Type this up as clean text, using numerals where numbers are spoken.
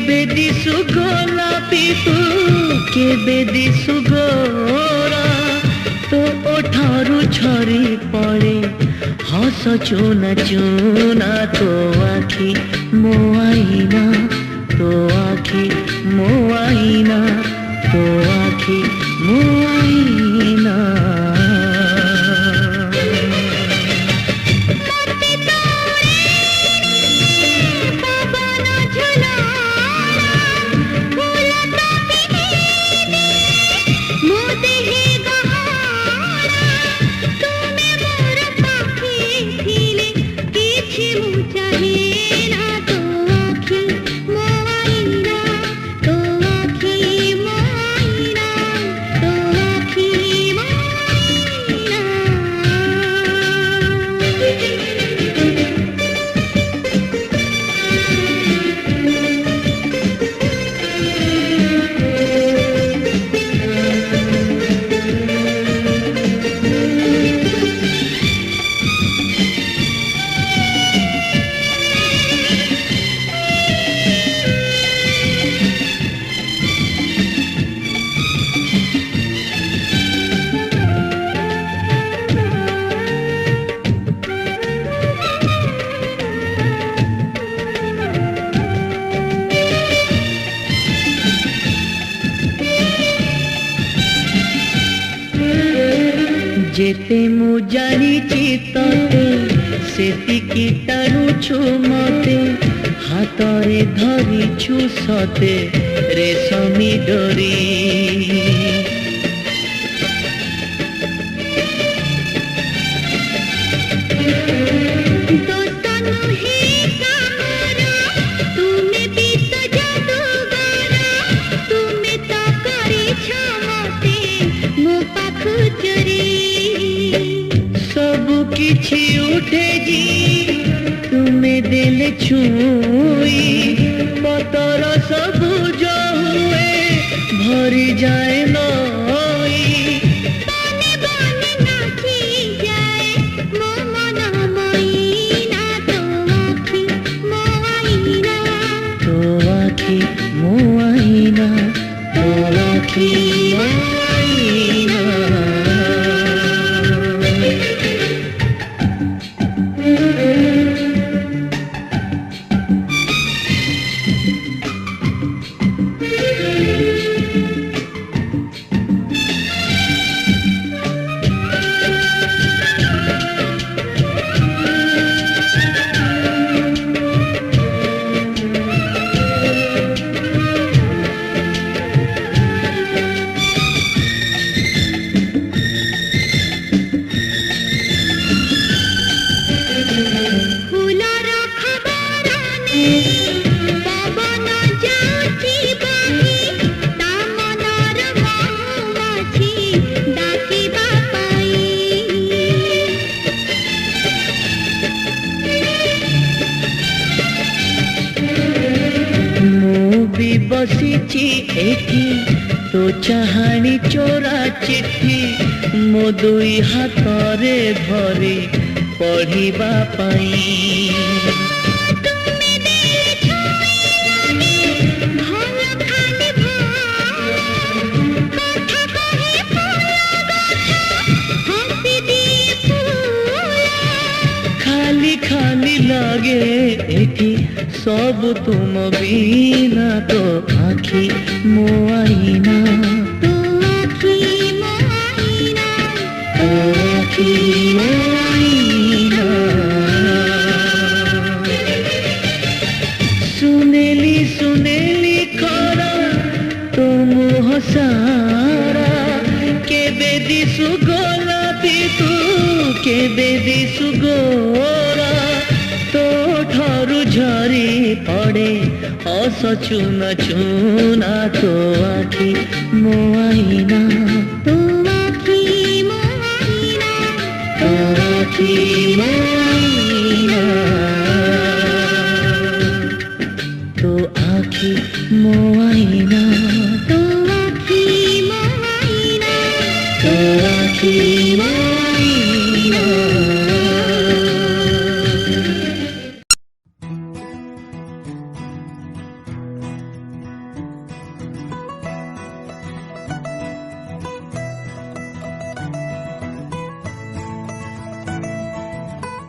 केबे दिसु गोलापी तू केबे दिसु गोरा तो ओठारू झरी पड़े हस चूना चूना तो आखि मो आईना तो आखि मो आईना तो आखि मो आईना जेते मु जानिची तते सेतिकी टाणुछु मते हातरे धरिछु सते रेशमी डोरी किछि उठे जी तुम्हें दिल छुई पतर सबुज हुए भरी जाए नई बने बने नाची जाए मो मन मोइना तो आखि मो आईना तो आखि मो आईना तो आखि मो आईना बसीची एठी तो चाहानी चोरा चिट्ठी मो दुई हाथरे भरी पढ़िबा पाई खाली खाली लगे एठी सब तुम बिना तो आखि मो आईना तो आखि मो आईना तो आखि मो आईना सुनेली सुनेली खरा तुम हसारा केबे दिसु गोलापी तू केबे दिसु गोरा तो ठारू झरी पड़े हस चूना चूना तो आखि मो आईना तो आखि मो आईना तो आखि मो आईना तो आखि मो आईना तो आखि मो आईना तो आखि मो